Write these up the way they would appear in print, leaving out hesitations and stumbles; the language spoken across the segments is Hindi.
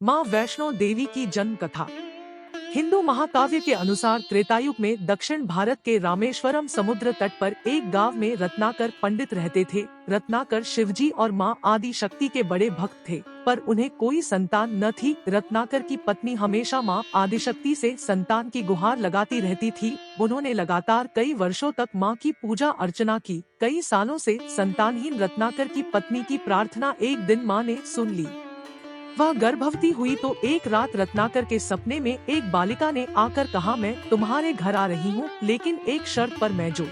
माँ वैष्णो देवी की जन्म कथा। हिंदू महाकाव्य के अनुसार त्रेतायुग में दक्षिण भारत के रामेश्वरम समुद्र तट पर एक गांव में रत्नाकर पंडित रहते थे। रत्नाकर शिवजी और माँ आदि शक्ति के बड़े भक्त थे, पर उन्हें कोई संतान न थी। रत्नाकर की पत्नी हमेशा माँ आदिशक्ति से संतान की गुहार लगाती रहती थी। उन्होंने लगातार कई वर्षों तक माँ की पूजा अर्चना की। कई सालों से संतानहीन रत्नाकर की पत्नी की प्रार्थना एक दिन माँ ने सुन ली। वह गर्भवती हुई तो एक रात रत्नाकर के सपने में एक बालिका ने आकर कहा, मैं तुम्हारे घर आ रही हूँ, लेकिन एक शर्त पर, मैं जो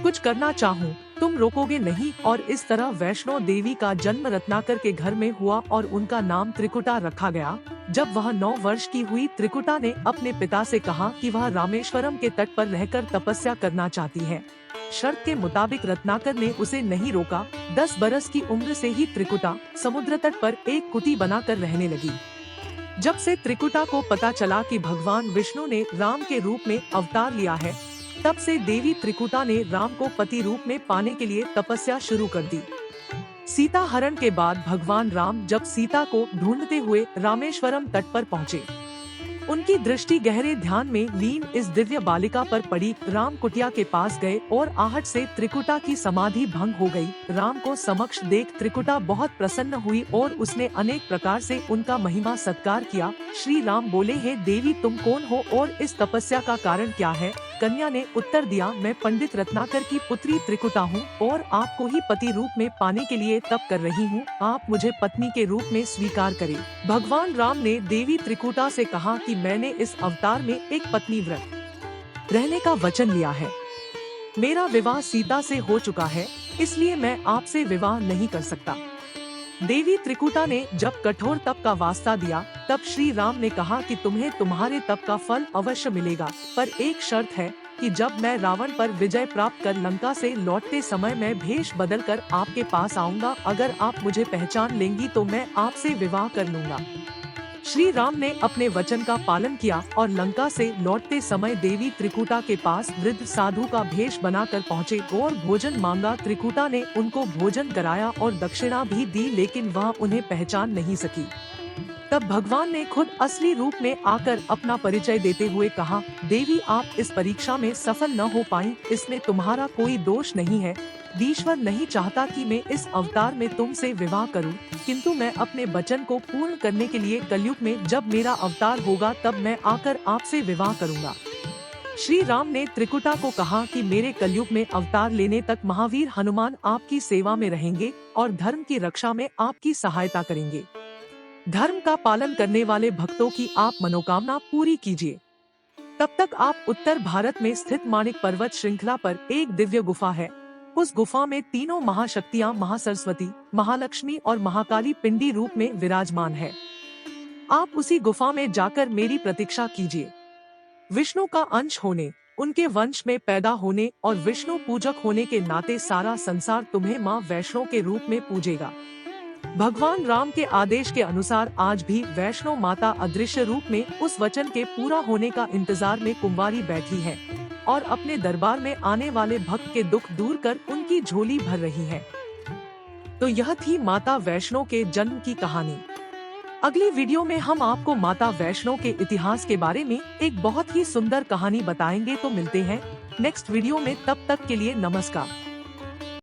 कुछ करना चाहूँ तुम रोकोगे नहीं। और इस तरह वैष्णो देवी का जन्म रत्नाकर के घर में हुआ और उनका नाम त्रिकुटा रखा गया। जब वह 9 वर्ष की हुई, त्रिकुटा ने अपने पिता से कहा कि वह रामेश्वरम के तट पर रहकर तपस्या करना चाहती है। शर्त के मुताबिक रत्नाकर ने उसे नहीं रोका। 10 बरस की उम्र से ही त्रिकुटा समुद्र तट पर एक कुटी बनाकर रहने लगी। जब से त्रिकुटा को पता चला कि भगवान विष्णु ने राम के रूप में अवतार लिया है, तब से देवी त्रिकुटा ने राम को पति रूप में पाने के लिए तपस्या शुरू कर दी। सीता हरण के बाद भगवान राम जब सीता को ढूंढते हुए रामेश्वरम तट पर पहुँचे, उनकी दृष्टि गहरे ध्यान में लीन इस दिव्य बालिका पर पड़ी। राम कुटिया के पास गए और आहट से त्रिकुटा की समाधि भंग हो गई। राम को समक्ष देख त्रिकुटा बहुत प्रसन्न हुई और उसने अनेक प्रकार से उनका महिमा सत्कार किया। श्री राम बोले, हे देवी, तुम कौन हो और इस तपस्या का कारण क्या है? कन्या ने उत्तर दिया, मैं पंडित रत्नाकर की पुत्री त्रिकुटा हूँ और आपको ही पति रूप में पाने के लिए तप कर रही हूँ। आप मुझे पत्नी के रूप में स्वीकार करें। भगवान राम ने देवी त्रिकुटा से कहा कि मैंने इस अवतार में एक पत्नी व्रत रहने का वचन लिया है। मेरा विवाह सीता से हो चुका है, इसलिए मैं आपसे विवाह नहीं कर सकता। देवी त्रिकुटा ने जब कठोर तप का वास्ता दिया, तब श्री राम ने कहा कि तुम्हें तुम्हारे तप का फल अवश्य मिलेगा, पर एक शर्त है कि जब मैं रावण पर विजय प्राप्त कर लंका से लौटते समय मैं भेष बदलकर आपके पास आऊंगा। अगर आप मुझे पहचान लेंगी तो मैं आपसे विवाह कर लूंगा। श्री राम ने अपने वचन का पालन किया और लंका से लौटते समय देवी त्रिकुटा के पास वृद्ध साधु का भेष बनाकर पहुँचे और भोजन मांगा। त्रिकुटा ने उनको भोजन कराया और दक्षिणा भी दी, लेकिन वह उन्हें पहचान नहीं सकी। तब भगवान ने खुद असली रूप में आकर अपना परिचय देते हुए कहा, देवी, आप इस परीक्षा में सफल न हो पाई, इसमें तुम्हारा कोई दोष नहीं है। ईश्वर नहीं चाहता कि मैं इस अवतार में तुमसे विवाह करूं, किंतु मैं अपने वचन को पूर्ण करने के लिए कलयुग में जब मेरा अवतार होगा तब मैं आकर आपसे विवाह करूंगा। श्री राम ने त्रिकुटा को कहा कि मेरे कलयुग में अवतार लेने तक महावीर हनुमान आपकी सेवा में रहेंगे और धर्म की रक्षा में आपकी सहायता करेंगे। धर्म का पालन करने वाले भक्तों की आप मनोकामना पूरी कीजिए। तब तक आप उत्तर भारत में स्थित माणिक पर्वत श्रृंखला पर एक दिव्य गुफा है। उस गुफा में तीनों महाशक्तियां महासरस्वती, महालक्ष्मी और महाकाली पिंडी रूप में विराजमान है। आप उसी गुफा में जाकर मेरी प्रतीक्षा कीजिए। विष्णु का अंश होने, उनके वंश में पैदा होने और विष्णु पूजक होने के नाते सारा संसार तुम्हें माँ वैष्णो के रूप में पूजेगा। भगवान राम के आदेश के अनुसार आज भी वैष्णो माता अदृश्य रूप में उस वचन के पूरा होने का इंतजार में कुंवारी बैठी है और अपने दरबार में आने वाले भक्त के दुख दूर कर उनकी झोली भर रही है। तो यह थी माता वैष्णो के जन्म की कहानी। अगली वीडियो में हम आपको माता वैष्णो के इतिहास के बारे में एक बहुत ही सुंदर कहानी बताएंगे। तो मिलते हैं नेक्स्ट वीडियो में, तब तक के लिए नमस्कार।